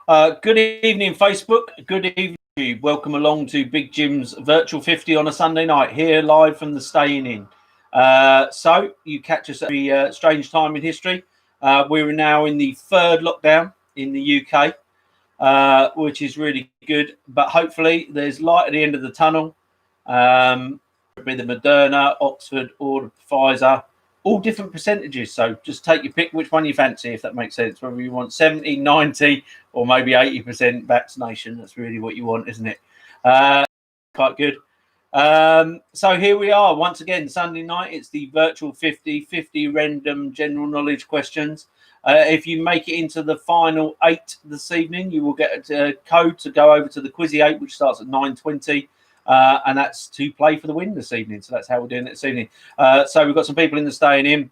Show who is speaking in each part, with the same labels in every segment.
Speaker 1: Good evening, Facebook. Good evening. Welcome along to Big Jim's Virtual 50 on a Sunday night, here live from the Staying In. So you catch us at a strange time in history. We're now in the third lockdown in the UK, which is really good. But hopefully there's light at the end of the tunnel. Be the Moderna, Oxford, or the Pfizer. All different percentages, so just take your pick which one you fancy, if that makes sense. Whether you want 70, 90, or maybe 80% vaccination. That's really what you want, isn't it? Quite good. So here we are once again, Sunday night. It's the virtual 50 random general knowledge questions. If you make it into the final 8 this evening, you will get a code to go over to the Quizzy 8, which starts at 9:20. And that's to play for the win this evening. So that's how we're doing it this evening. So we've got some people in the Staying In.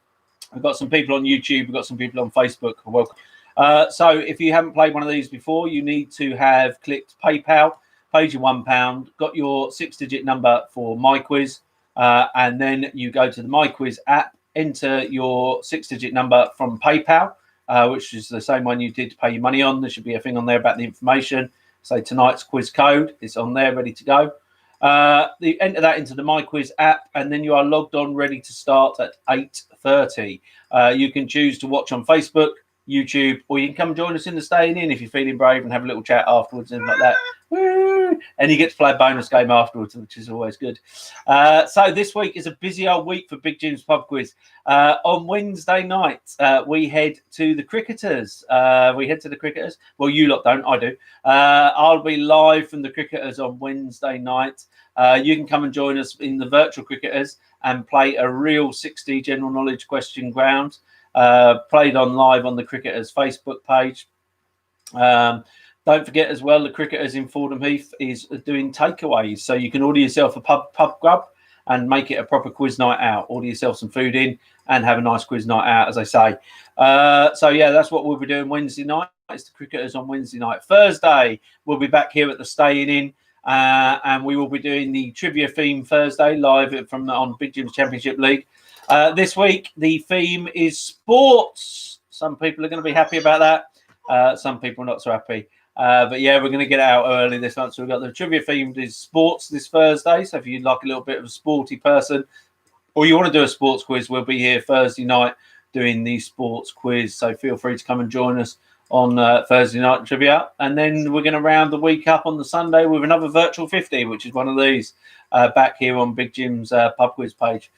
Speaker 1: We've got some people on YouTube. We've got some people on Facebook. Welcome. So if you haven't played one of these before, you need to have clicked PayPal, paid your £1, got your 6-digit number for MyQuiz, and then you go to the MyQuiz app, enter your 6-digit number from PayPal, which is the same one you did to pay your money on. There should be a thing on there about the information. So tonight's quiz code is on there, ready to go. You enter that into the MyQuiz app, and then you are logged on, ready to start at 8:30. You can choose to watch on Facebook, YouTube, or you can come join us in the Staying In if you're feeling brave and have a little chat afterwards and like that. Woo! And you get to play a bonus game afterwards, which is always good. So this week is a busy old week for Big Jim's Pub Quiz. On Wednesday night, we head to the Cricketers. Well, you lot don't, I do. I'll be live from the Cricketers on Wednesday night. You can come and join us in the virtual Cricketers and play a real 60 general knowledge question ground. Played on live on the Cricketers Facebook page. Don't forget as well, the Cricketers in Fordham Heath is doing takeaways, so you can order yourself a pub grub and make it a proper quiz night out. Order yourself some food in and have a nice quiz night out, as I say. So yeah, that's what we'll be doing Wednesday night. It's the Cricketers on Wednesday night. Thursday, we'll be back here at the Staying In, and we will be doing the trivia theme Thursday live on Big Jim's Championship League. This week, the theme is sports. Some people are going to be happy about that. Some people are not so happy. But yeah, we're going to get it out early this month. So we've got the trivia themed is sports this Thursday. So if you'd like a little bit of a sporty person, or you want to do a sports quiz, we'll be here Thursday night doing the sports quiz. So feel free to come and join us on Thursday night trivia. And then we're going to round the week up on the Sunday with another virtual 50, which is one of these back here on Big Jim's pub quiz page.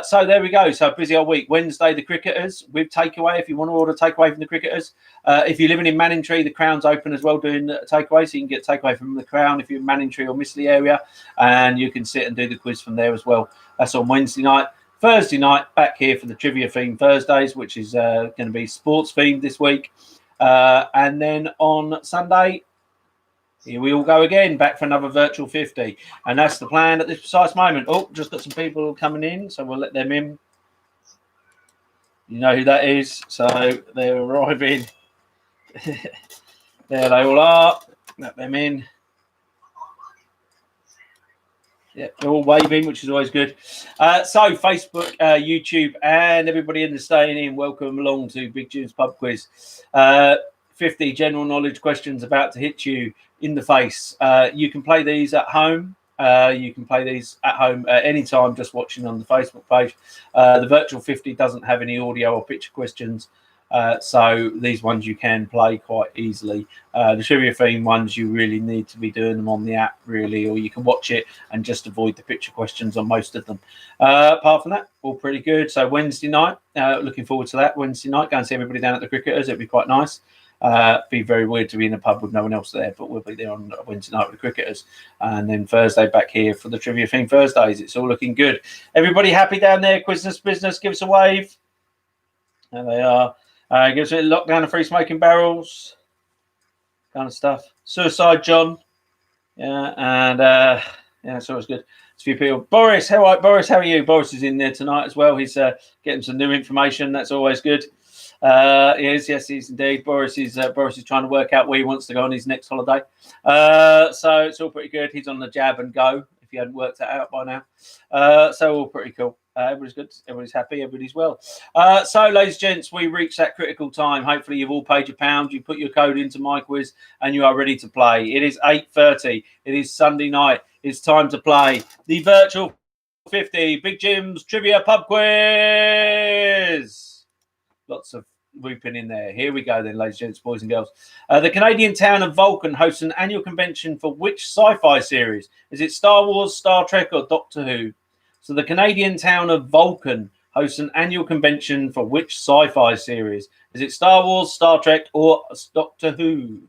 Speaker 1: So there we go. So busy old week. Wednesday, the Cricketers with takeaway. If you want to order takeaway from the Cricketers, if you're living in Manningtree, the Crown's open as well doing takeaway. So you can get takeaway from the Crown if you're in Manningtree or Mistley area, and you can sit and do the quiz from there as well. That's on Wednesday night. Thursday night, back here for the trivia theme Thursdays, which is going to be sports themed this week. And then on Sunday, here we all go again, back for another virtual 50. And that's the plan at this precise moment. Oh, just got some people coming in, so we'll let them in. You know who that is. So they're arriving. There they all are. Let them in. Yeah, they're all waving, which is always good. So Facebook, YouTube, and everybody in the Staying In, welcome along to Big Jim's Pub Quiz. 50 general knowledge questions about to hit you in the face. You can play these at home. You can play these at home at any time, just watching on the Facebook page. The virtual 50 doesn't have any audio or picture questions. So these ones you can play quite easily. The trivia theme ones, you really need to be doing them on the app, really, or you can watch it and just avoid the picture questions on most of them. Apart from that, all pretty good. So Wednesday night, looking forward to that. Wednesday night, go and see everybody down at the Cricketers. It'd be quite nice. Be very weird to be in a pub with no one else there, but we'll be there on Wednesday night with the Cricketers. And then Thursday back here for the trivia theme Thursdays. It's all looking good. Everybody happy down there? Quiznos business, give us a wave. There they are. Give us a lockdown of free smoking barrels, kind of stuff. Suicide John, yeah, and yeah, it's always good. It's a few people. Boris, Boris, how are you? Boris is in there tonight as well. He's getting some new information. That's always good. He is, yes, he's indeed. Boris is trying to work out where he wants to go on his next holiday. So it's all pretty good. He's on the jab and go. If you hadn't worked that out by now, so all pretty cool. Everybody's good. Everybody's happy. Everybody's well. So, ladies and gents, we reached that critical time. Hopefully, you've all paid your pound. You put your code into MyQuiz, and you are ready to play. It is 8:30. It is Sunday night. It's time to play the virtual 50 Big Jim's Trivia Pub Quiz. Lots of whooping in there. Here we go then, ladies and gents, boys and girls. The Canadian town of Vulcan hosts an annual convention for which sci-fi series? Is it Star Wars, Star Trek, or Doctor Who? So the Canadian town of Vulcan hosts an annual convention for which sci-fi series? Is it Star Wars, Star Trek, or Doctor Who?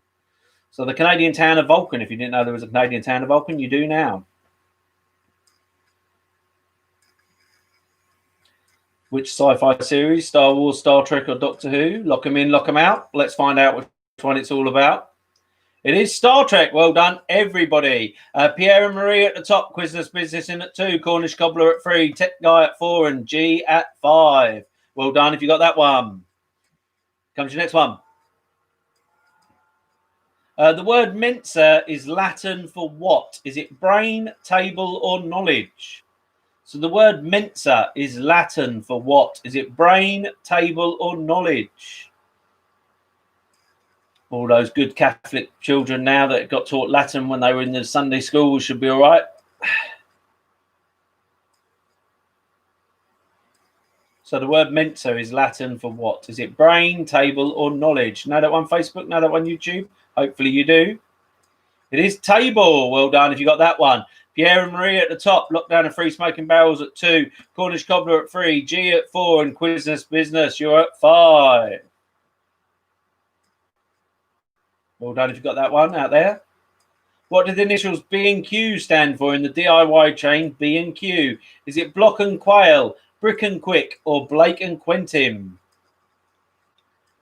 Speaker 1: So the Canadian town of Vulcan, if you didn't know there was a Canadian town of Vulcan, you do now. Which sci-fi series? Star Wars, Star Trek, or Doctor Who? Lock them in, lock them out. Let's find out which one it's all about. It is Star Trek. Well done, everybody. Pierre and Marie at the top. Quiznos Business in at 2. Cornish Cobbler at 3. Tech Guy at 4. And G at 5. Well done if you got that one. Comes your next one. The word mensa is Latin for what? Is it brain, table, or knowledge? So the word mensa is Latin for what? Is it brain, table, or knowledge? All those good Catholic children now that got taught Latin when they were in the Sunday school should be all right. So the word mensa is Latin for what? Is it brain, table, or knowledge? Know that one, Facebook? Know that one, YouTube? Hopefully you do. It is table. Well done if you got that one. Pierre and Marie at the top. Lockdown and Free Smoking Barrels at 2. Cornish Cobbler at 3. G at 4. And Quiznos Business, you're at 5. Well done if you got that one out there. What do the initials B and Q stand for in the DIY chain B and Q? Is it Block and Quail, Brick and Quick, or Blake and Quentin?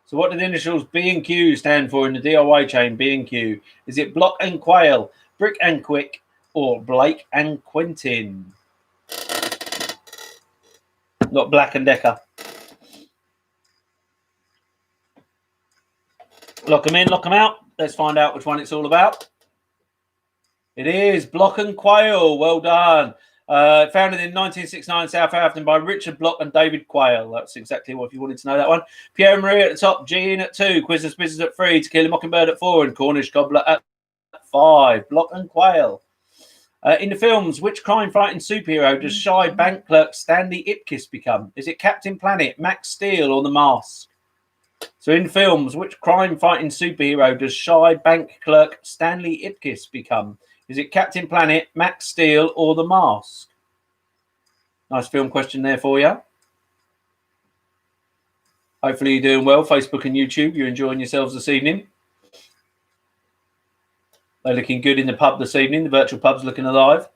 Speaker 1: So what do the initials B and Q stand for in the DIY chain B and Q? Is it Block and Quail, Brick and Quick, or Blake and Quentin? Not Black and Decker. Lock them in, lock them out. Let's find out which one it's all about. It is Block and Quail. Well done. Founded in 1969 Southampton by Richard Block and David Quayle. That's exactly what, if you wanted to know that one. Pierre and Marie at the top. G in at 2. Quiznos Business at 3. To Kill a Mockingbird at 4. And Cornish Cobbler at 5. Block and Quail. In the films, which crime-fighting superhero does shy bank clerk Stanley Ipkiss become? Is it Captain Planet, Max Steel, or The Mask? So in films, which crime-fighting superhero does shy bank clerk Stanley Ipkiss become? Is it Captain Planet, Max Steel, or The Mask? Nice film question there for you. Hopefully you're doing well. Facebook and YouTube, you're enjoying yourselves this evening. They're looking good in the pub this evening. The virtual pub's looking alive.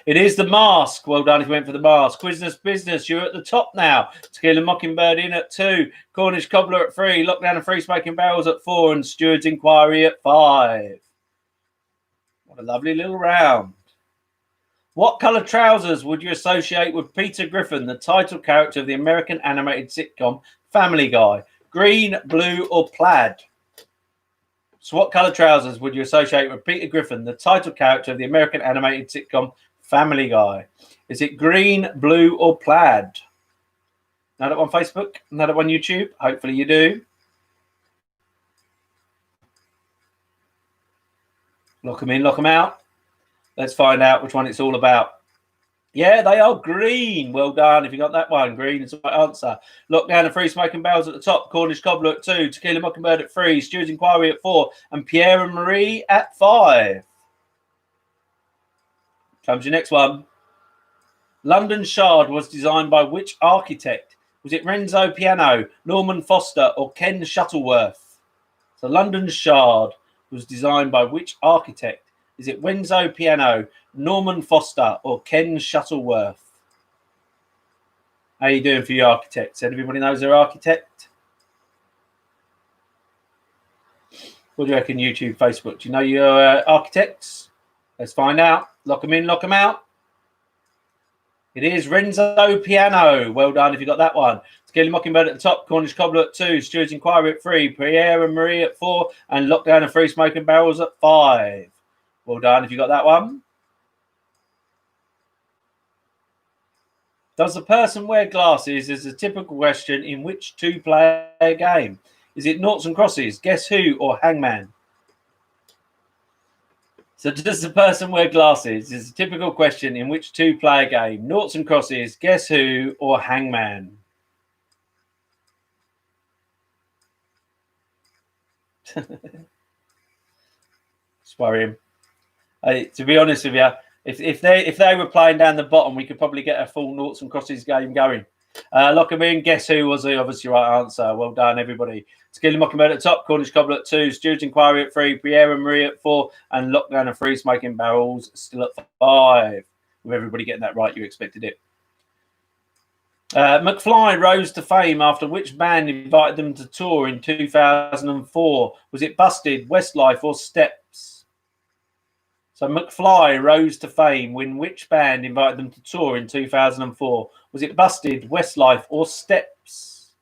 Speaker 1: It is The Mask. Well done if you went for The Mask. Quiznos Business, you're at the top now. To Kill a Mockingbird in at 2. Cornish Cobbler at 3. Lockdown and Free Smoking Barrels at 4. And Steward's Inquiry at 5. What a lovely little round. What colour trousers would you associate with Peter Griffin, the title character of the American animated sitcom Family Guy? Green, blue, or plaid? So what colour trousers would you associate with Peter Griffin, the title character of the American animated sitcom Family Guy? Is it green, blue, or plaid? Know that on Facebook? Know that on YouTube? Hopefully you do. Lock them in, lock them out. Let's find out which one it's all about. Yeah, they are green. Well done if you got that one. Green is the right answer. Lockdown and Free Smoking Barrels at the top. Cornish Cobbler at 2. To Kill a Mockingbird at 3. Steward's Inquiry at 4. And Pierre and Marie at 5. Comes your next one. London Shard was designed by which architect? Was it Renzo Piano, Norman Foster, or Ken Shuttleworth? So London Shard was designed by which architect? Is it Renzo Piano, Norman Foster, or Ken Shuttleworth? How are you doing for your architects? Everybody knows their architect? What do you reckon, YouTube, Facebook? Do you know your architects? Let's find out. Lock them in, lock them out. It is Renzo Piano. Well done if you got that one. To Kill a Mockingbird at the top. Cornish Cobbler at 2. Steward's Inquiry at 3. Pierre and Marie at 4. And Lockdown and Free Smoking Barrels at 5. Well done if you got that one. Does the person wear glasses? Is a typical question in which two-player game? Is it noughts and crosses, Guess Who, or Hangman? So does the person wear glasses? Is a typical question in which two-player game? Noughts and crosses, Guess Who, or Hangman? It's worrying. To be honest with you, if they were playing down the bottom, we could probably get a full noughts and crosses game going. Lock 'em in. Guess Who was the obviously right answer. Well done, everybody. Skilly Mockingbird at top, Cornish Cobbler at 2, Stuart Inquiry at 3, Pierre and Marie at 4, and Lockdown and Free Smoking Barrels still at 5. With everybody getting that right, you expected it. McFly rose to fame after which band invited them to tour in 2004? Was it Busted, Westlife, or Steps? So McFly rose to fame when which band invited them to tour in 2004? Was it Busted, Westlife, or Steps?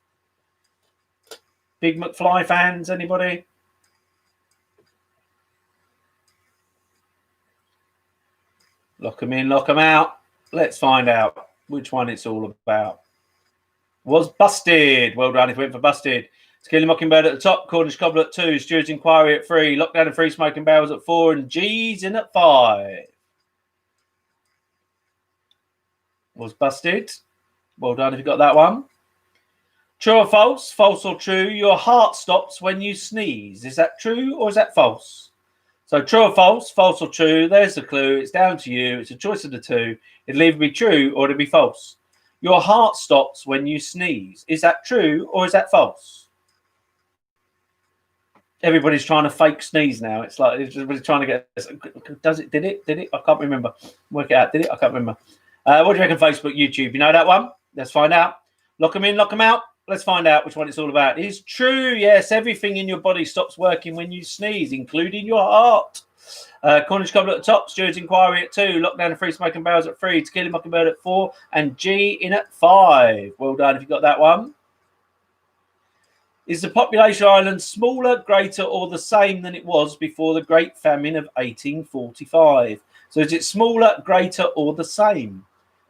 Speaker 1: Big McFly fans, anybody? Lock them in, lock them out. Let's find out which one it's all about. Was Busted. Well done if you went for Busted. Skilly Mockingbird at the top, Cornish Cobbler at 2, Stuart Inquiry at 3, Lockdown and Free Smoking Barrels at 4, and G's in at 5. Was Busted. Well done if you got that one. True or false? False or true? Your heart stops when you sneeze. Is that true or is that false? So true or false? False or true? There's the clue. It's down to you. It's a choice of the two. It'll either be true or it'll be false. Your heart stops when you sneeze. Is that true or is that false? Everybody's trying to fake sneeze now. It's like everybody's trying to get. Does it? Did it? I can't remember. Work it out. Did it? I can't remember. What do you reckon? Facebook, YouTube. You know that one? Let's find out. Lock them in. Lock them out. Let's find out which one it's all about. It's true. Yes, everything in your body stops working when you sneeze, including your heart. Cornish Cobbler at the top, Stuart Inquiry at 2, Lockdown and Free Smoking Barrels at 3, Skilly Mockingbird at 4, and G in at 5. Well done if you got that one. Is the population of Ireland smaller, greater, or the same than it was before the Great Famine of 1845? So is it smaller, greater, or the same?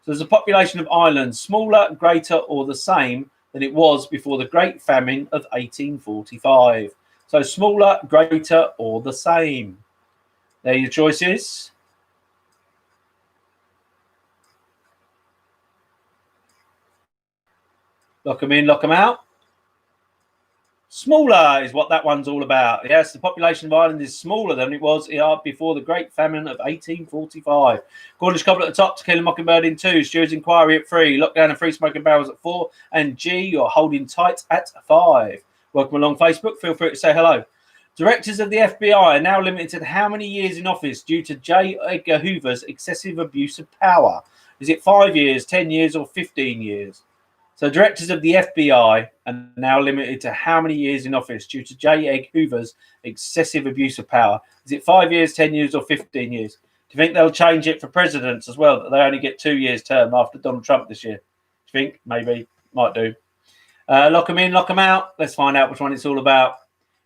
Speaker 1: So is the population of Ireland smaller, greater, or the same than it was before the Great Famine of 1845? So smaller, greater, or the same. There are your choices. Lock them in, lock them out. Smaller is what that one's all about. Yes, the population of Ireland is smaller than it was before the Great Famine of 1845. Cornish Cobbler at the top, Skilly Mockingbird in 2, Stuart Inquiry at 3, Lockdown and Free Smoking Barrels at 4, and G, you're holding tight at 5. Welcome along Facebook. Feel free to say hello. Directors of the FBI are now limited to how many years in office due to J. Edgar Hoover's excessive abuse of power? Is it 5 years, 10 years, or 15 years? So directors of the FBI are now limited to how many years in office due to J. Edgar Hoover's excessive abuse of power? Is it 5 years, 10 years, or 15 years? Do you think they'll change it for presidents as well, that they only get 2 years term after Donald Trump this year? Do you think? Maybe. Might do. Lock them in, lock them out. Let's find out which one it's all about.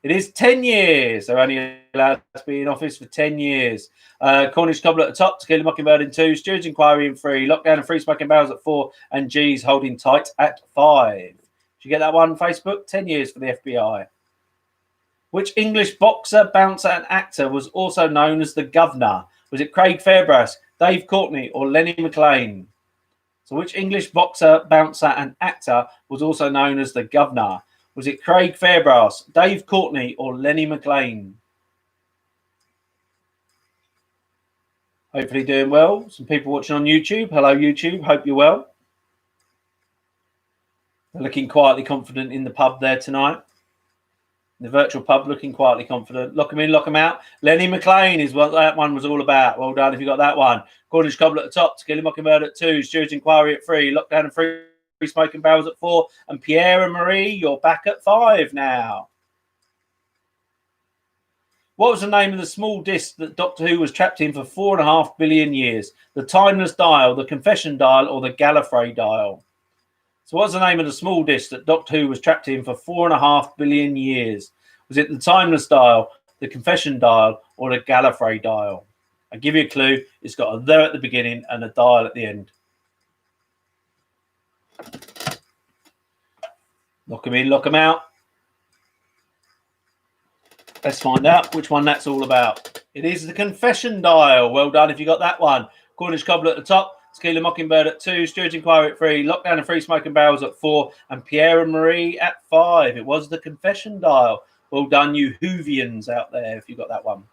Speaker 1: It is 10 years. They're only allowed to be in office for 10 years. Cornish Cobbler at the top, Skilly Mockingbird in 2, Stuart Inquiry in 3, Lockdown and Free Smoking Barrels at 4, and G's holding tight at 5. Did you get that one, Facebook? 10 years for the FBI. Which English boxer, bouncer, and actor was also known as the Governor? Was it Craig Fairbrass, Dave Courtney, or Lenny McLean? So which English boxer, bouncer, and actor was also known as the Governor? Was it Craig Fairbrass, Dave Courtney, or Lenny McLean? Hopefully doing well. Some people watching on YouTube. Hello, YouTube. Hope you're well. They're looking quietly confident in the pub there tonight. The virtual pub looking quietly confident. Lock them in, lock them out. Lenny McLean is what that one was all about. Well done if you got that one. Cornish Cobbler at the top, Skilly Mockingbird at 2, Stuart Inquiry at 3, Lockdown and Free Smoking Barrels at 4, and Pierre and Marie, you're back at 5 now. What was the name of the small disc that Doctor Who was trapped in for 4.5 billion years? The Timeless Dial, the Confession Dial, or the Gallifrey Dial? So what's the name of the small disc that Doctor Who was trapped in for 4.5 billion years? Was it the Timeless Dial, the Confession Dial, or the Gallifrey Dial? I'll give you a clue. It's got a there at the beginning and a dial at the end. Lock them in, lock them out. Let's find out which one that's all about. It is the confession dial. Well done if you got that one. Cornish Cobbler at the top. Tequila Mockingbird at 2. Stewards Inquiry at 3. Lockdown and Free Smoking Barrels at 4. And Pierre and Marie at 5. It was the confession dial. Well done, you Whovians out there, if you got that one.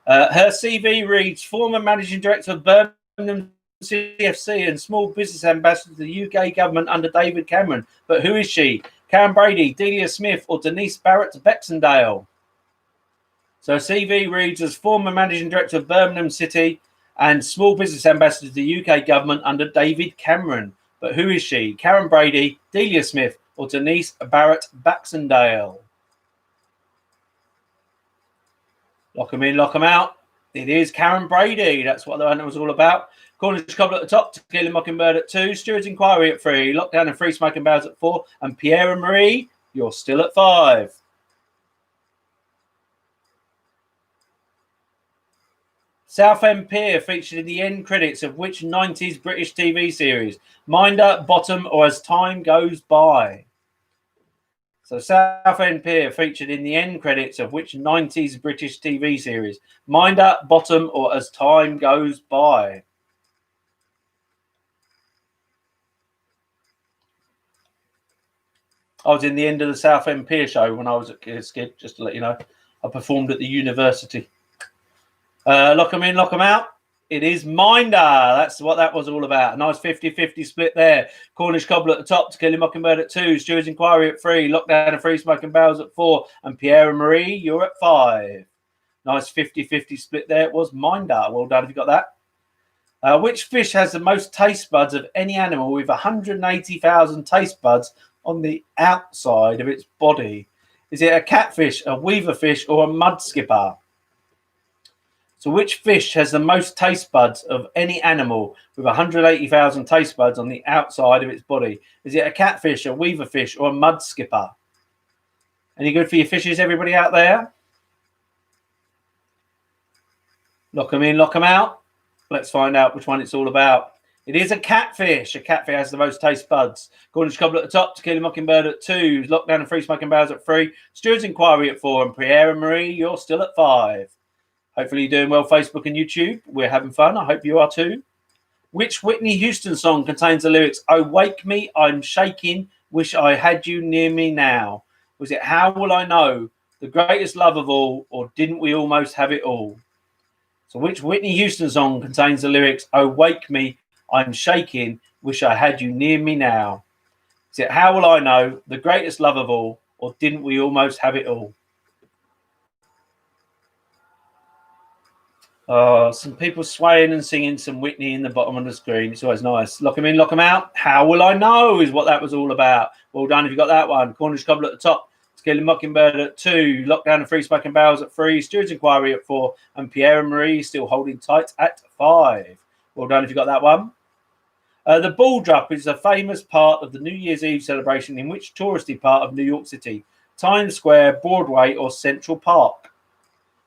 Speaker 1: Her CV reads, former Managing Director of Birmingham CFC and Small Business Ambassador to the UK government under David Cameron. But who is she? Karen Brady, Delia Smith, or Denise Barrett Baxendale? So CV reads as former Managing Director of Birmingham City and Small Business Ambassador to the UK government under David Cameron. But who is she? Karen Brady, Delia Smith, or Denise Barrett Baxendale? Lock them in, lock them out. It is Karen Brady. That's what the one was all about. Cornish Cobbler at the top, Tequila Mockingbird at 2, Stewards Inquiry at 3, Lockdown and Free Smoking Barrels at 4, and Pierre and Marie, you're still at 5. Southend Pier featured in the end credits of which 90s British TV series? Minder, Bottom, or As Time Goes By? So Southend Pier featured in the end credits of which 90s British TV series? Minder, Bottom, or As Time Goes By? I was in the end of the Southend Pier show when I was a kid, just to let you know. I performed at the university. Lock them in, lock them out. It is Minder. That's what that was all about. A nice 50-50 split there. Cornish Cobbler at the top, Tequila Mockingbird at 2, Stewards Inquiry at 3, Lockdown and Free Smoking Barrels at 4, and Pierre and Marie, you're at 5. Nice 50-50 split there. It was Minder. Well done if you got that. Which fish has the most taste buds of any animal with 180,000 taste buds on the outside of its body? Is it a catfish, a weaver fish, or a mud skipper? So which fish has the most taste buds of any animal with 180,000 taste buds on the outside of its body? Is it a catfish, a weaver fish, or a mud skipper? Any good for your fishes, everybody out there? Lock them in, lock them out. Let's find out which one it's all about. It is a catfish. A catfish has the most taste buds. Cornish Cobbler at the top, Tequila Mockingbird at 2, Lockdown and Free Smoking Barrels at 3, Stewards Inquiry at 4, and Pierre and Marie, you're still at 5. Hopefully you're doing well, Facebook and YouTube. We're having fun. I hope you are too. Which Whitney Houston song contains the lyrics, "Oh, wake me, I'm shaking, wish I had you near me now"? Was it How Will I Know, The Greatest Love of All, or Didn't We Almost Have It All? So which Whitney Houston song contains the lyrics, "Oh, wake me, I'm shaking, wish I had you near me now"? Is it How Will I Know, The Greatest Love of All, or Didn't We Almost Have It All? Some people swaying and singing some Whitney in the bottom of the screen. It's always nice. Lock them in, lock them out. How Will I Know is what that was all about. Well done if you got that one. Cornish Cobbler at the top, Tequila Mockingbird at 2, Lockdown and Free Smoking Barrels at 3, Stewards Inquiry at 4, and Pierre and Marie still holding tight at 5. Well done if you got that one. The Ball Drop is a famous part of the New Year's Eve celebration in which touristy part of New York City? Times Square, Broadway, or Central Park?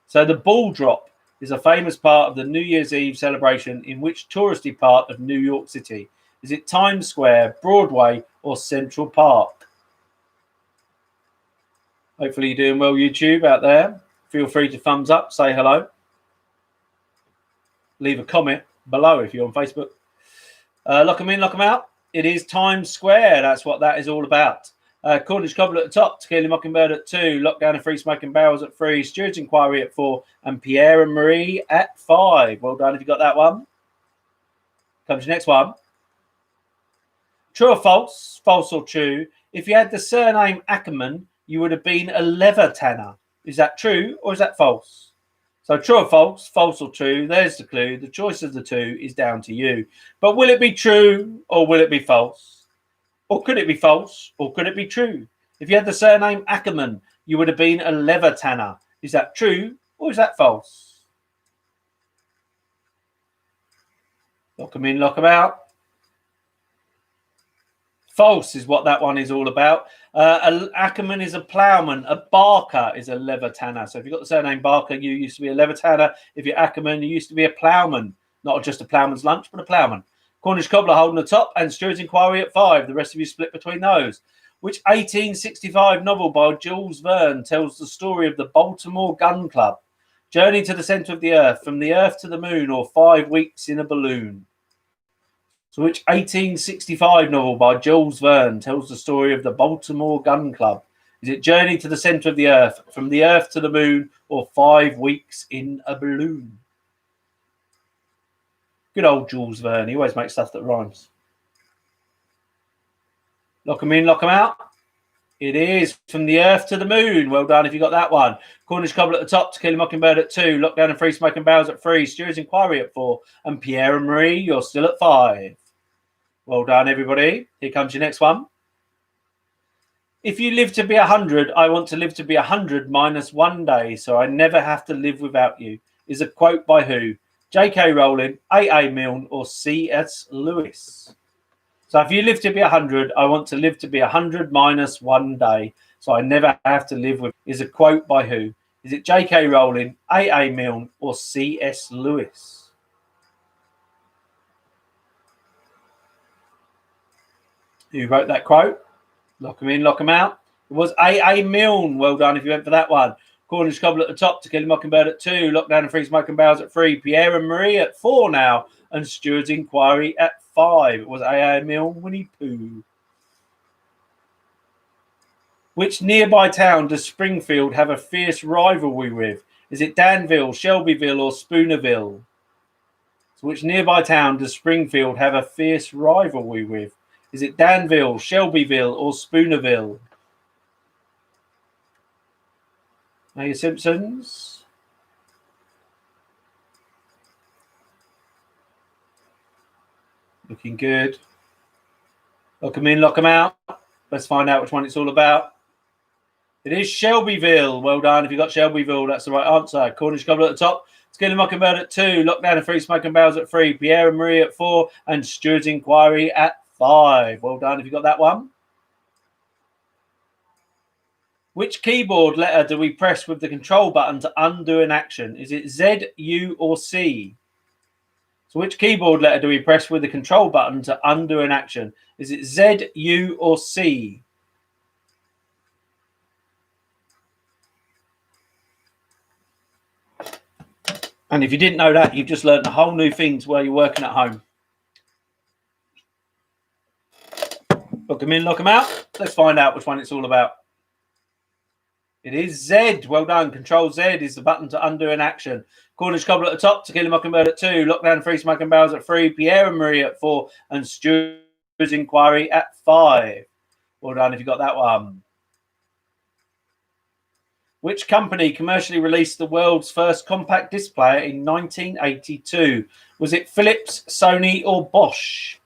Speaker 1: So the Ball Drop is a famous part of the New Year's Eve celebration in which touristy part of New York City? Is it Times Square, Broadway, or Central Park? Hopefully you're doing well, YouTube out there. Feel free to thumbs up, say hello. Leave a comment below if you're on Facebook. Lock them in, lock them out. It is Times Square. That's what that is all about. Cornish Cobbler at the top, Tequila Mockingbird at 2, Lockdown and Free Smoking Barrels at 3, Stewards Inquiry at 4, and Pierre and Marie at 5. Well done if you got that one. Comes your next one. True or false? False or true? If you had the surname Ackerman, you would have been a leather tanner. Is that true or is that false? So true or false? False or true? There's the clue. The choice of the two is down to you. But will it be true or will it be false? Or could it be false? Or could it be true? If you had the surname Ackerman, you would have been a leather tanner. Is that true or is that false? Lock them in, lock them out. False is what that one is all about. Ackerman is a ploughman. A Barker is a leather tanner. So if you've got the surname Barker, you used to be a leather tanner. If you're Ackerman, you used to be a ploughman. Not just a ploughman's lunch, but a ploughman. Cornish Cobbler holding the top, and Stuart's Inquiry at 5. The rest of you split between those. Which 1865 novel by Jules Verne tells the story of the Baltimore Gun Club? Journey to the Centre of the Earth, From the Earth to the Moon, or 5 Weeks in a Balloon? So which 1865 novel by Jules Verne tells the story of the Baltimore Gun Club? Is it Journey to the Centre of the Earth, From the Earth to the Moon, or 5 Weeks in a Balloon? Good old Jules Verne. He always makes stuff that rhymes. Lock them in, lock them out. It is From the Earth to the Moon. Well done if you got that one. Cornish Cobbler at the top, To Kill a Mockingbird at 2, Lockdown and Free Smoking Barrels at 3, Stuart's Inquiry at 4, and Pierre and Marie, you're still at 5. Well done, everybody. Here comes your next one. If you live to be 100, I want to live to be 100 minus 1 day, so I never have to live without you. Is a quote by who? J.K. Rowling, A.A. Milne, or C.S. Lewis? So if you live to be 100, I want to live to be 100 minus 1 day, so I never have to live with. Is a quote by who? Is it J.K. Rowling, A.A. Milne, or C.S. Lewis? Who wrote that quote? Lock them in, lock them out. It was A.A. Milne. Well done if you went for that one. Cornish Cobbler at the top, To Kill a Mockingbird at 2, Lockdown and Free Smoking Barrels at 3, Pierre and Marie at 4 now, and Stuart's Inquiry at 5. It was A.A. Milne, Winnie Pooh. Which nearby town does Springfield have a fierce rivalry with? Is it Danville, Shelbyville, or Spoonerville? So which nearby town does Springfield have a fierce rivalry with? Is it Danville, Shelbyville, or Spoonerville? Now your Simpsons. Looking good. Lock them in, lock them out. Let's find out which one it's all about. It is Shelbyville. Well done. If you got Shelbyville, that's the right answer. Cornish Cobbler at the top. To Kill a Mockingbird at 2, Lockdown and Free Smoking Barrels at 3, Pierre and Marie at 4, and Stuart's Inquiry at 5. Well done if you got that one. Which keyboard letter do we press with the control button to undo an action? Is it Z, U, or C? So which keyboard letter do we press with the control button to undo an action? Is it Z, U, or C? And if you didn't know that, you've just learned a whole new things while you're working at home. Lock them in, lock them out. Let's find out which one it's all about. It is Z. Well done. Control Z is the button to undo an action. Cornish Cobbler at the top, To Kill a Mockingbird at 2, Lockdown and Free Smoking Barrels at 3, Pierre and Marie at 4, and Stuart's Inquiry at 5. Well done if you got that one. Which company commercially released the world's first compact disc player in 1982? Was it Philips, Sony, or Bosch?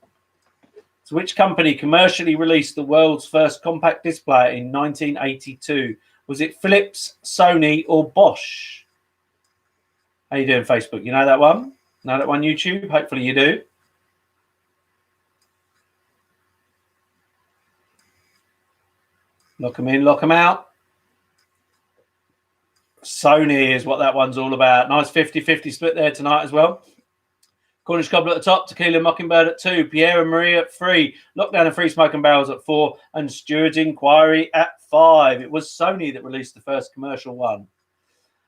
Speaker 1: So which company commercially released the world's first compact disc player in 1982? Was it Philips, Sony, or Bosch? How you doing, Facebook? You know that one? Know that one, YouTube? Hopefully you do. Lock them in, lock them out. Sony is what that one's all about. Nice 50-50 split there tonight as well. Cornish Cobbler at the top, To Kill a Mockingbird at 2, Pierre and Marie at 3, Lockdown and Free Smoking Barrels at 4, and Stuart's Inquiry at 5. It was Sony that released the first commercial one.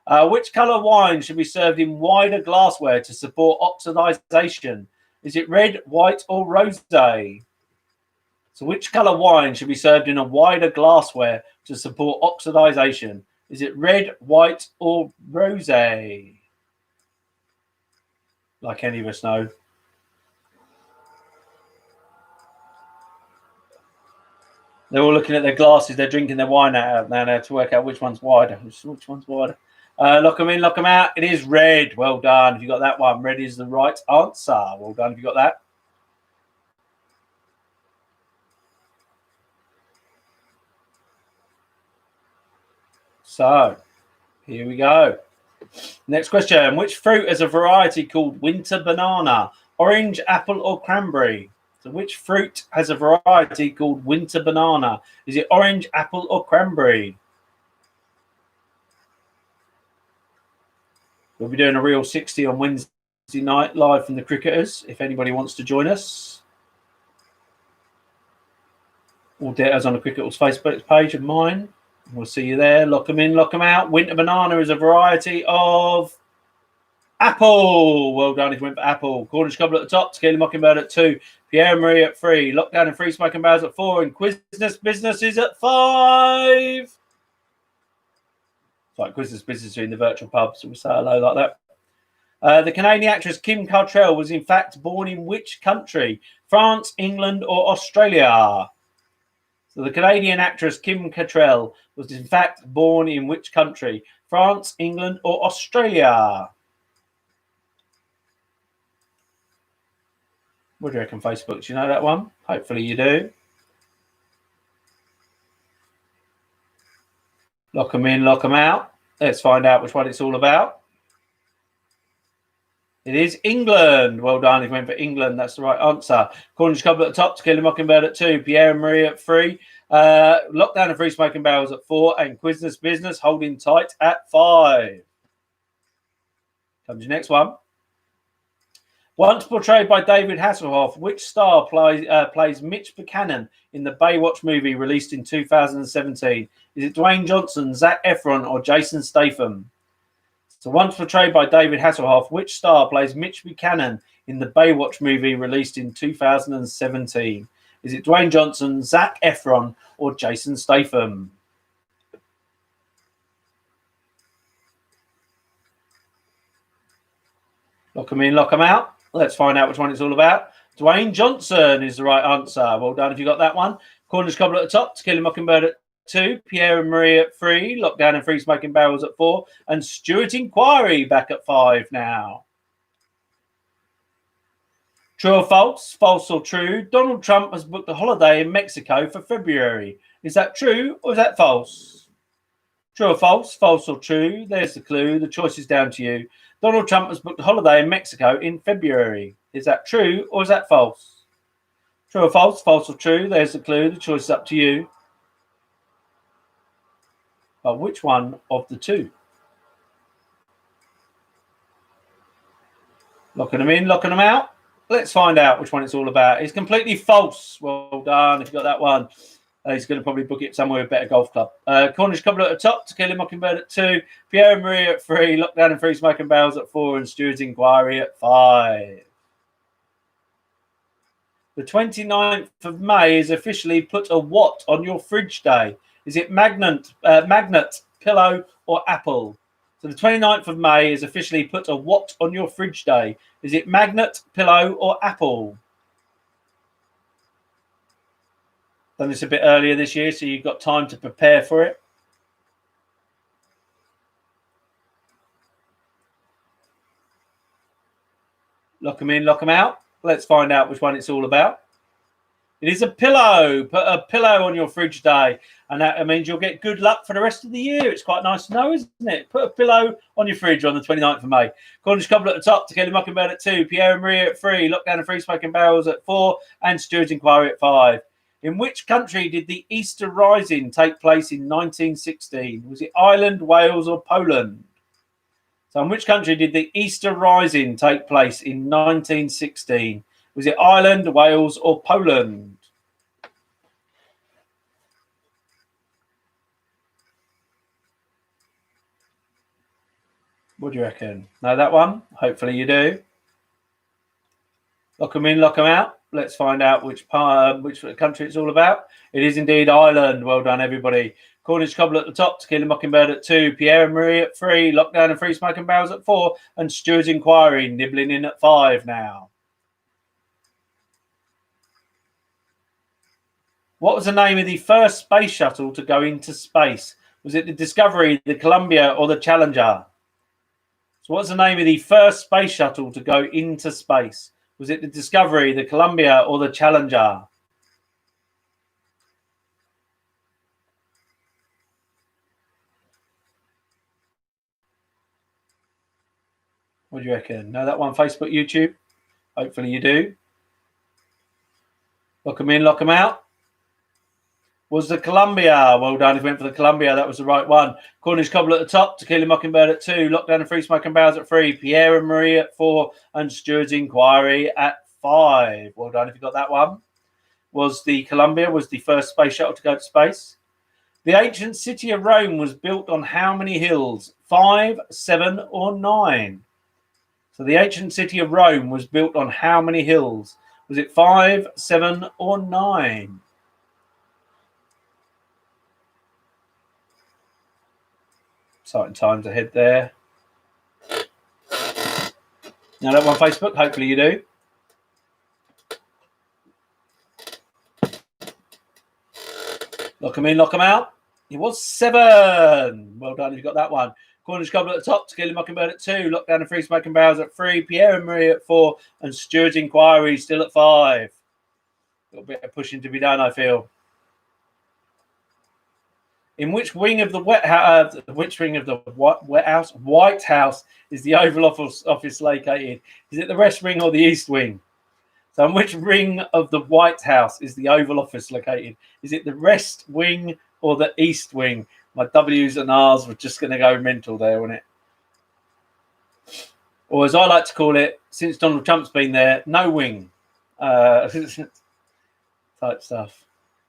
Speaker 1: Which colour wine should be served in wider glassware to support oxidization? Is it red, white, or rosé? So which colour wine should be served in a wider glassware to support oxidization? Is it red, white, or rosé? Like any of us know. They're all looking at their glasses. They're drinking their wine out now to work out which one's wider. Which one's wider? Lock them in, lock them out. It is red. Well done if you got that one. Red is the right answer. Well done if you got that. So, here we go. Next question. Which fruit has a variety called winter banana? Orange, apple, or cranberry? So which fruit has a variety called winter banana? Is it orange, apple, or cranberry? We'll be doing a real 60 on Wednesday Tuesday night live from the Cricketers. If anybody wants to join us, all details on the Cricketers Facebook page of mine. We'll see you there. Lock them in, lock them out. Winter banana is a variety of apple. Well done if you went for apple. Cornish Cobble at the top. Tequila Mockingbird at 2. Pierre Marie at 3. Lockdown and Free Smoking Barrels at 4. And Quiznos Business is at 5. It's like Quiznos Business are in the virtual pub, so we say hello like that. The Canadian actress Kim Cattrall was in fact born in which country? France, England, or Australia? So the Canadian actress Kim Cattrall was in fact born in which country? France, England, or Australia? What do you reckon, Facebook? Do you know that one? Hopefully you do. Lock them in, lock them out. Let's find out which one it's all about. It is England. Well done if you went for England. That's the right answer. Cornish Cobble at the top. Tequila Mockingbird at 2. Pierre and Marie at 3. Lockdown and Free Smoking Barrels at 4. And Quiznos Business holding tight at 5. Comes your next one. Once portrayed by David Hasselhoff, which star plays Mitch Buchanan in the Baywatch movie released in 2017? Is it Dwayne Johnson, Zac Efron, or Jason Statham? So once portrayed by David Hasselhoff, which star plays Mitch Buchanan in the Baywatch movie released in 2017? Is it Dwayne Johnson, Zac Efron, or Jason Statham? Lock them in, lock them out. Let's find out which one it's all about. Dwayne Johnson is the right answer. Well done if you got that one. Cornish Cobble at the top. Tequila Mockingbird at 2. Pierre and Marie at 3. Lockdown and Free Smoking Barrels at 4. And Stuart Inquiry back at 5 now. True or false? False or true? Donald Trump has booked a holiday in Mexico for February. Is that true or is that false? True or false? False or true? There's the clue. The choice is down to you. Donald Trump has booked a holiday in Mexico in February. Is that true or is that false? True or false? False or true? There's the clue. The choice is up to you. But which one of the two? Locking them in, locking them out. Let's find out which one it's all about. It's completely false. Well done if you got that one. He's going to probably book it somewhere with a better golf club. Cornish Cobble at the top. Tequila Mockingbird at 2. Pierre and Marie at 3. Lockdown and Free Smoking Barrels at 4. And Stuart's Inquiry at 5. The 29th of May is officially put a what on your fridge day? Is it magnet, pillow, or apple? So the 29th of May is officially put a what on your fridge day? Is it magnet, pillow, or apple? Done this a bit earlier this year, so you've got time to prepare for it. Lock them in, lock them out. Let's find out which one it's all about. It is a pillow. Put a pillow on your fridge day, and that means you'll get good luck for the rest of the year. It's quite nice to know, isn't it? Put a pillow on your fridge on the 29th of May. Cornish Cobble at the top. Tequila Mockingbird at 2. Pierre and Marie at 3. Lockdown and Free Smoking Barrels at 4. And Stuart's Inquiry at 5. In which country did the Easter Rising take place in 1916? Was it Ireland, Wales, or Poland? So in which country did the Easter Rising take place in 1916? Was it Ireland, Wales, or Poland? What do you reckon? Know that one? Hopefully you do. Lock them in, lock them out. Let's find out which country it's all about. It is indeed Ireland. Well done, everybody. Cornish Cobble at the top. Tequila Mockingbird at 2. Pierre and Marie at 3. Lockdown and Free Smoking Barrels at 4. And Stuart's Inquiry nibbling in at 5 now. What was the name of the first space shuttle to go into space? Was it the Discovery, the Columbia, or the Challenger? So what's the name of the first space shuttle to go into space? Was it the Discovery, the Columbia, or the Challenger? What do you reckon? Know that one? Facebook, YouTube? Hopefully you do. Lock them in, lock them out. was the Columbia. Well done if you went for the Columbia. That was the right one. Cornish Cobble at the top. To Kill a Mockingbird at 2. Lockdown and Free Smoking Barrels at 3. Pierre and Marie at 4. And Stuart's Inquiry at 5. Well done if you got that one. Was the Columbia was the first space shuttle to go to space. The ancient city of Rome was built on how many hills? 5, 7, or 9? So the ancient city of Rome was built on how many hills? Was it 5, 7, or 9? Exciting times ahead there. Now that one Facebook, hopefully you do. Lock them in, lock them out. It was 7. Well done if you got that one. Cornish Cobble at the top. To Kill a Mockingbird at 2. Lockdown and Free Smoking Barrels at 3. Pierre and Marie at 4. And Stuart's Inquiry still at 5. A little bit of pushing to be done, I feel. In which wing of the White House is the Oval Office located? Is it the West Wing or the East Wing? So in which ring of the White House is the Oval Office located? Is it the West Wing or the East Wing? My W's and R's were just going to go mental there, wasn't it? Or as I like to call it, since Donald Trump's been there, no wing. Type stuff.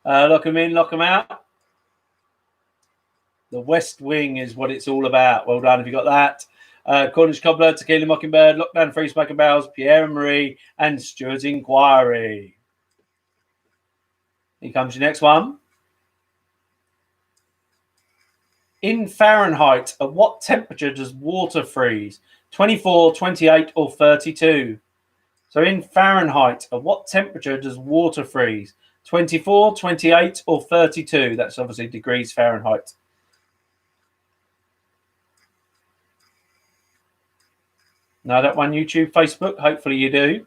Speaker 1: Lock them in, lock them out. The West Wing is what it's all about. Well done if you got that. Cornish Cobbler, To Kill a Mockingbird, Lockdown, Free Smoking Barrels, Pierre and Marie, and Stuart's Inquiry. Here comes your next one. In Fahrenheit, at what temperature does water freeze? 24, 28, or 32? So in Fahrenheit, at what temperature does water freeze? 24, 28, or 32? That's obviously degrees Fahrenheit. Know that one, YouTube, Facebook? Hopefully you do.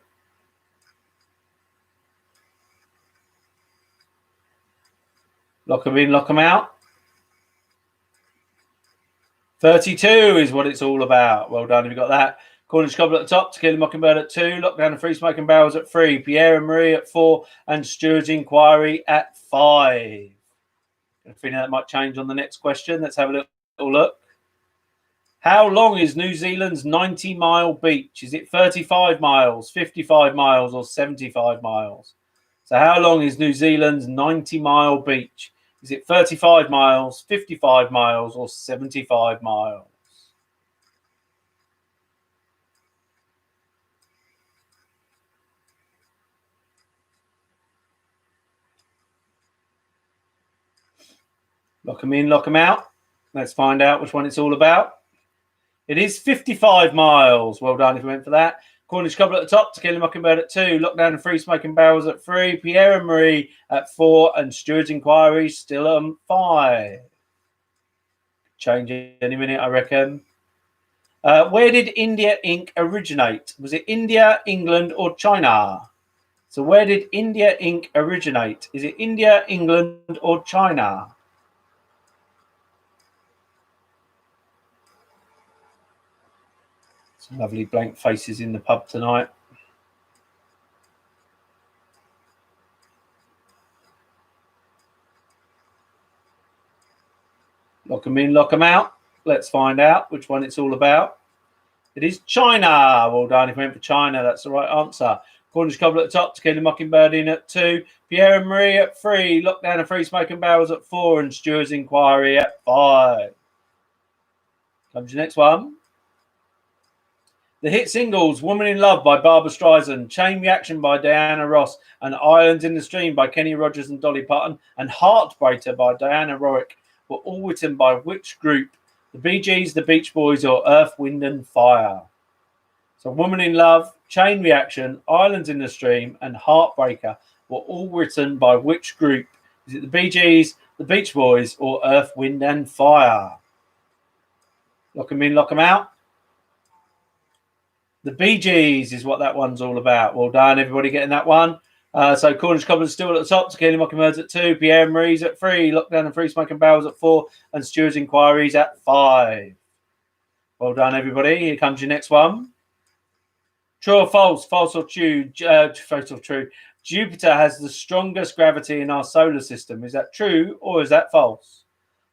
Speaker 1: Lock them in, lock them out. 32 is what it's all about. Well done if you got that. Cornish Cobble at the top. To Kill a Mockingbird at 2. Lockdown and Free Smoking Barrels at 3. Pierre and Marie at 4. And Stuart's Inquiry at 5. I think that might change on the next question. Let's have a little look. How long is New Zealand's 90-mile beach? Is it 35 miles, 55 miles, or 75 miles? So how long is New Zealand's 90-mile beach? Is it 35 miles, 55 miles, or 75 miles? Lock them in, lock them out. Let's find out which one it's all about. It is 55 miles. Well done if you went for that. Cornish Cobble at the top. To Kill a Mockingbird at 2. Lockdown and Free Smoking Barrels at 3. Pierre and Marie at 4. And Stuart's Inquiry still on 5. Change any minute, I reckon. Where did India Ink originate? Was it India, England, or China? So where did India Ink originate? Is it India, England, or China? Some lovely blank faces in the pub tonight. Lock them in, lock them out. Let's find out which one it's all about. It is China. Well done if you went for China. That's the right answer. Cornish Cobble at the top. To Kill a Mockingbird in at 2. Pierre and Marie at 3. Lockdown and Free Smoking Barrels at 4. And Stuart's Inquiry at 5. Comes your next one. The hit singles Woman in Love by Barbra Streisand, Chain Reaction by Diana Ross, and Islands in the Stream by Kenny Rogers and Dolly Parton, and Heartbreaker by Diana Rourke were all written by which group? The Bee Gees, the Beach Boys, or Earth, Wind and Fire? So Woman in Love, Chain Reaction, Islands in the Stream, and Heartbreaker were all written by which group? Is it the Bee Gees, the Beach Boys, or Earth, Wind and Fire? Lock them in, lock them out. The Bee Gees is what that one's all about. Well done, everybody getting that one. So Cornish Cobbler's still at the top. To Kill a Mockingbird's at 2. Pierre and Marie's at 3. Lockdown and Free Smoking Barrels at 4. And Stuart's Inquiries at 5. Well done, everybody. Here comes your next one. True or false? False or true? False or true? Jupiter has the strongest gravity in our solar system. Is that true or is that false?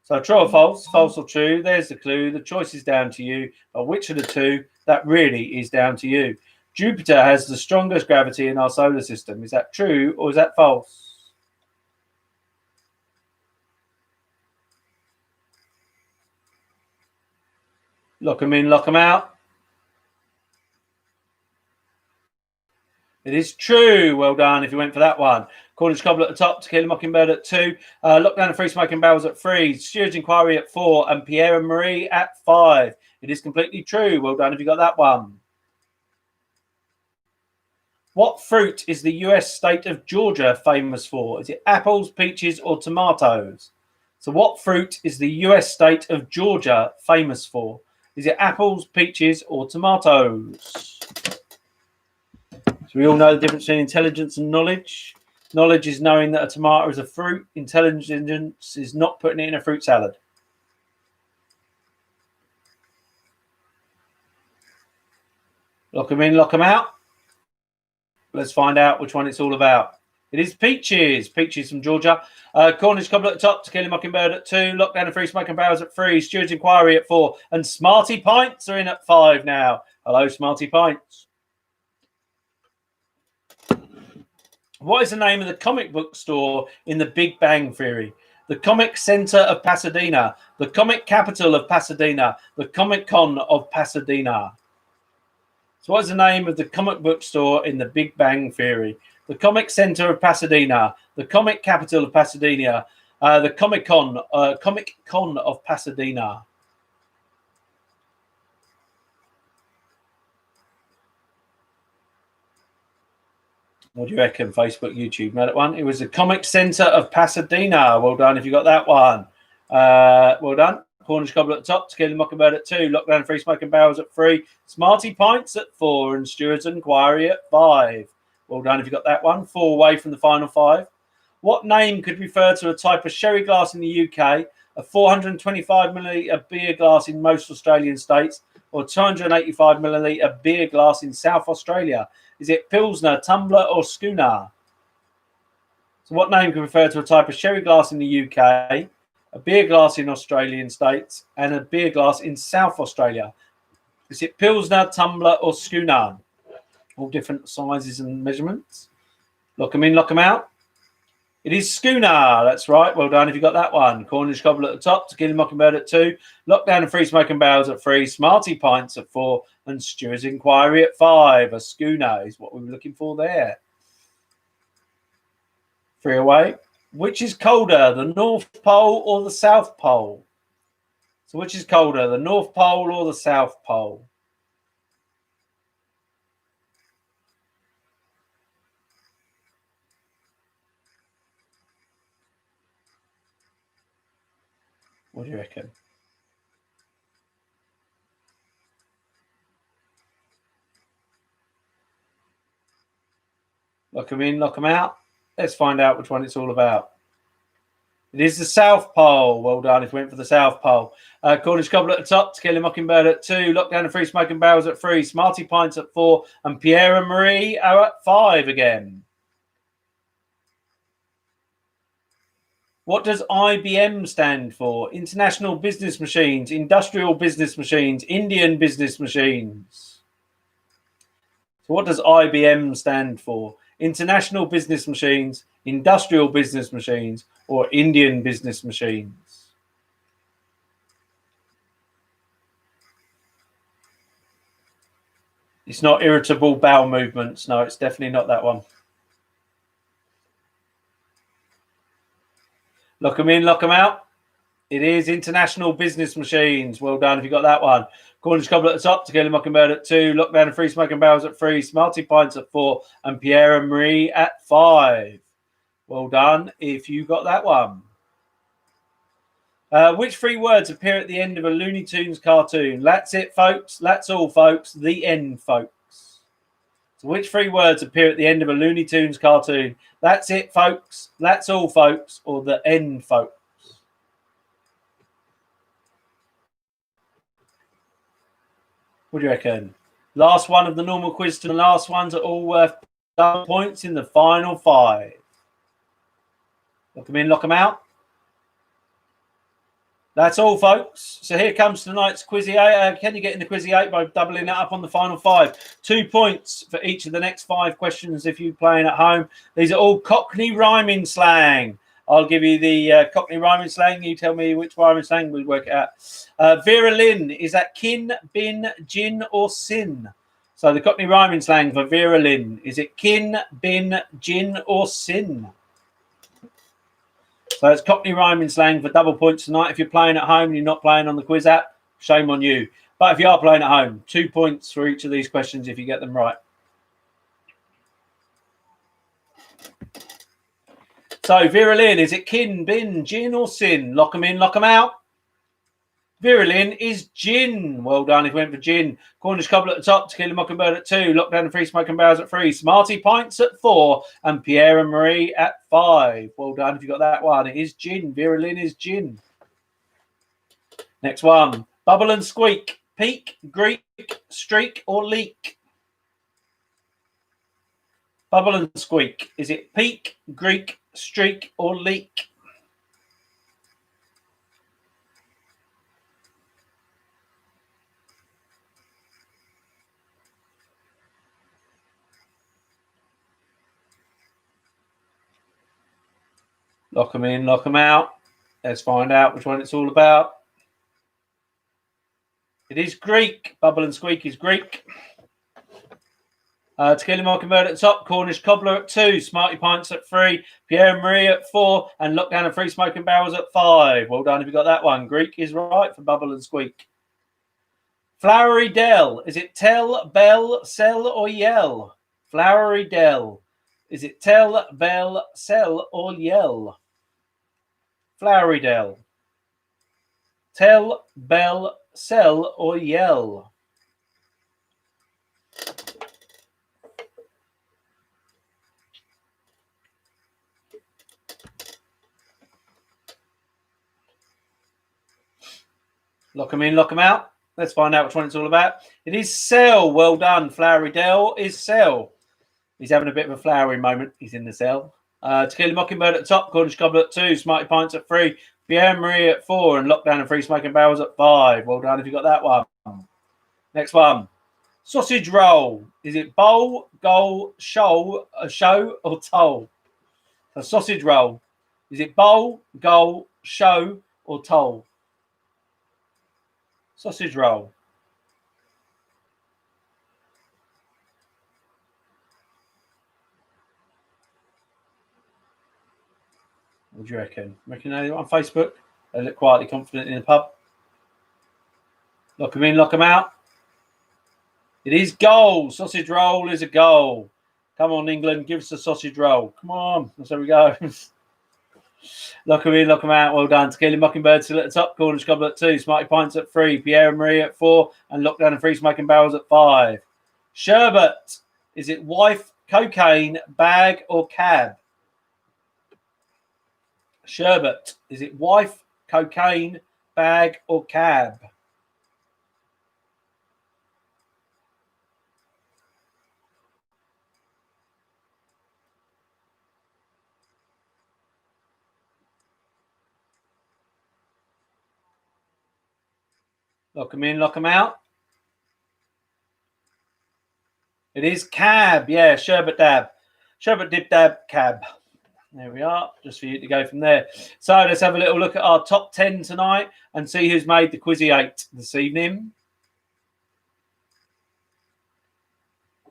Speaker 1: So true or false, false or true, there's the clue. The choice is down to you. But which of the two, that really is down to you. Jupiter has the strongest gravity in our solar system. Is that true or is that false? Lock them in, lock them out. It is true. Well done if you went for that one. Cornish Cobble at the top, To Kill a Mockingbird at 2. Lockdown and Free Smoking Barrels at 3. Steward's Inquiry at 4. And Pierre and Marie at 5. It is completely true. Well done if you got that one. What fruit is the US state of Georgia famous for? Is it apples, peaches, or tomatoes? So what fruit is the US state of Georgia famous for? Is it apples, peaches, or tomatoes? So we all know the difference between intelligence and knowledge. Knowledge is knowing that a tomato is a fruit. Intelligence is not putting it in a fruit salad. Lock them in, lock them out. Let's find out which one it's all about. It is peaches. Peaches from Georgia. Cornish Cobble at the top, To Kill a Mockingbird at 2. Lockdown and Free Smoking Barrels at 3. Steward's Inquiry at 4. And Smarty Pints are in at 5 now. Hello, Smarty Pints. What is the name of the comic book store in the Big Bang Theory? The Comic Center of Pasadena. The Comic Capital of Pasadena. The Comic Con of Pasadena. So what is the name of the comic book store in the Big Bang Theory? The Comic Center of Pasadena, the Comic Capital of Pasadena, the Comic Con of Pasadena. What do you reckon? Facebook, YouTube, know that one? It was the Comic Center of Pasadena. Well done if you got that one. Well done. Cornish Cobble at the top, To Kill a Mockingbird at 2. Lockdown and Free Smoking Barrels at 3. Smarty Pints at 4. And Steward's Inquiry at 5. Well done if you got that one. 4 away from the final 5. What name could refer to a type of sherry glass in the UK, a 425ml beer glass in most Australian states, or 285ml beer glass in South Australia? Is it Pilsner, Tumbler, or Schooner? So what name could refer to a type of sherry glass in the UK, a beer glass in Australian states, and a beer glass in South Australia? Is it Pilsner, Tumbler, or Schooner? All different sizes and measurements. Lock them in, lock them out. It is Schooner. That's right. Well done if you got that one. Cornish Cobble at the top, To Kill a Mockingbird at 2. Lockdown and Free Smoking Barrels at 3. Smarty Pints at 4. And Steward's Inquiry at 5. A schooner is what we were looking for there. 3 away. Which is colder, the North Pole or the South Pole? So which is colder, the North Pole or the South Pole? What do you reckon? Lock them in, lock them out. Let's find out which one it's all about. It is the South Pole. Well done if you went for the South Pole. Cornish Cobble at the top, To Kill a Mockingbird at 2. Lockdown and Free Smoking Barrels at 3. Smarty Pints at 4. And Pierre and Marie are at 5 again. What does IBM stand for? International Business Machines, Industrial Business Machines, Indian Business Machines. So what does IBM stand for? International Business Machines, Industrial Business Machines, or Indian Business Machines? It's not irritable bowel movements. No, it's definitely not that one. Lock them in, lock them out. It is International Business Machines. Well done if you got that one. Cornish Cobble at the top, To Kill a Mockingbird at 2. Lockdown and Free Smoking Barrels at 3. Smarty Pints at 4. And Pierre and Marie at 5. Well done if you got that one. Which 3 words appear at the end of a Looney Tunes cartoon? That's it, folks. That's all, folks. The end, folks. So which 3 words appear at the end of a Looney Tunes cartoon? That's it, folks. That's all, folks. Or the end, folks. What do you reckon? Last one of the normal quiz to the last ones are all worth double points in the final 5. Lock them in, lock them out. That's all, folks. So here comes tonight's Quizzy 8. Can you get in the Quizzy 8 by doubling that up on the final 5? 2 points for each of the next 5 questions if you're playing at home. These are all Cockney rhyming slang. I'll give you the Cockney rhyming slang. You tell me which rhyming slang, we'll work it out. Vera Lynn, is that kin, bin, gin, or sin? So the Cockney rhyming slang for Vera Lynn, is it kin, bin, gin, or sin? So it's Cockney rhyming slang for double points tonight. If you're playing at home and you're not playing on the quiz app, shame on you. But if you are playing at home, 2 points for each of these questions if you get them right. So Vera Lynn, is it kin, bin, gin, or sin? Lock them in, lock them out. Vera Lynn is gin. Well done if you went for gin. Cornish Cobbler at the top, Tequila Mockingbird at 2, Lockdown and Free Smoking Barrels at 3, Smarty Pints at 4, and Pierre and Marie at 5. Well done if you got that one. It is gin. Vera Lynn is gin. Next one. Bubble and squeak. Peak, Greek, streak, or leak? Bubble and squeak. Is it peak, Greek, streak, or leak? Lock them in, lock them out. Let's find out which one it's all about. It is Greek. Bubble and squeak is Greek. Tequila Mockingbird at the top, Cornish Cobbler at 2, Smarty Pints at 3, Pierre and Marie at 4, and Lockdown and Free Smoking Barrels at 5. Well done if you got that one. Greek is right for Bubble and Squeak. Flowery Dell. Is it tell, bell, sell, or yell? Flowery Dell. Is it tell, bell, sell, or yell? Flowery Dell. Tell, bell, sell, or yell? Lock them in, lock them out. Let's find out which one it's all about. It is sell. Well done. Flowery Dell is sell. He's having a bit of a flowery moment. He's in the cell. Tequila Mockingbird at the top, Cornish Cobbler at 2, Smarty Pints at 3, Pierre and Marie at 4, and Lockdown and Free Smoking Barrels at 5. Well done if you got that one. Next one. Sausage roll. Is it bowl, goal, show, or toll? A sausage roll. Is it bowl, goal, show, or toll? Sausage roll. What do you reckon? Reckon anyone on Facebook? They look quietly confident in the pub. Lock them in, lock them out. It is goal. Sausage roll is a goal. Come on, England, give us a sausage roll. Come on. There we go. Lock them in, lock them out. Well done. Tequila Mockingbird still at the top. Cornish Cobbler at 2. Smarty Pints at 3. Pierre and Marie at 4. And Lockdown and Free Smoking Barrels at 5. Sherbet. Is it wife, cocaine, bag, or cab? Sherbet. Is it wife, cocaine, bag, or cab? Lock them in, lock them out. It is cab. Yeah, sherbet dab. Sherbet dib dab cab. There we are, just for you to go from there. So let's have a little look at our top 10 tonight and see who's made the Quizzy 8 this evening.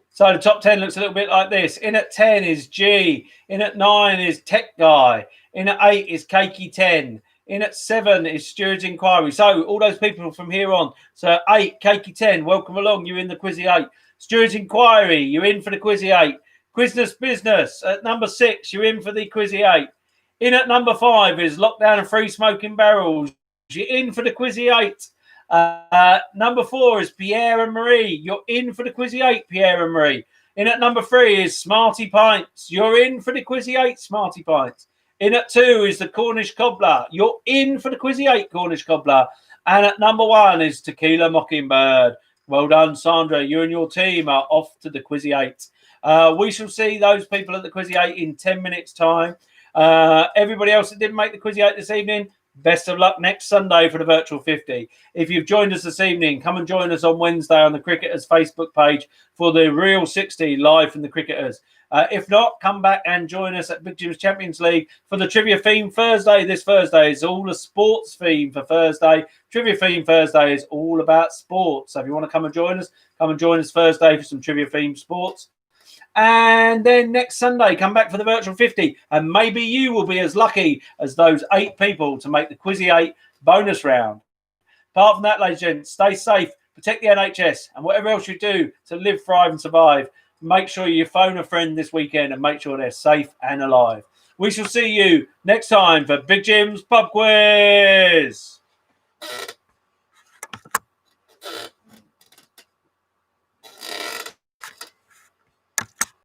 Speaker 1: So the top 10 looks a little bit like this. In at 10 is G. In at 9 is Tech Guy. In at 8 is Cakey 10. In at 7 is Steward's Inquiry. So all those people from here on. So 8, Cakey 10, welcome along. You're in the Quizzy 8. Steward's Inquiry, you're in for the Quizzy 8. Quiznos Business at number 6, you're in for the Quizzy 8. In at number 5 is Lockdown and Free Smoking Barrels. You're in for the Quizzy 8. Number 4 is Pierre and Marie. You're in for the Quizzy 8, Pierre and Marie. In at number 3 is Smarty Pints. You're in for the Quizzy 8, Smarty Pints. In at 2 is the Cornish Cobbler. You're in for the Quizzy 8, Cornish Cobbler. And at number 1 is Tequila Mockingbird. Well done, Sandra. You and your team are off to the Quizzy 8. We shall see those people at the Quizzy 8 in 10 minutes' time. Everybody else that didn't make the Quizzy 8 this evening, best of luck next Sunday for the Virtual 50. If you've joined us this evening, come and join us on Wednesday on the Cricketers Facebook page for the Real 60 live from the Cricketers. If not, come back and join us at Big Jim's Champions League for the Trivia Theme Thursday. This Thursday is all a sports theme for Thursday. Trivia Theme Thursday is all about sports. So if you want to come and join us Thursday for some Trivia Theme sports. And then next Sunday, come back for the Virtual 50. And maybe you will be as lucky as those 8 people to make the Quizzy 8 bonus round. Apart from that, ladies and gents, stay safe, protect the NHS, and whatever else you do to live, thrive, and survive, make sure you phone a friend this weekend and make sure they're safe and alive. We shall see you next time for Big Jim's Pub Quiz.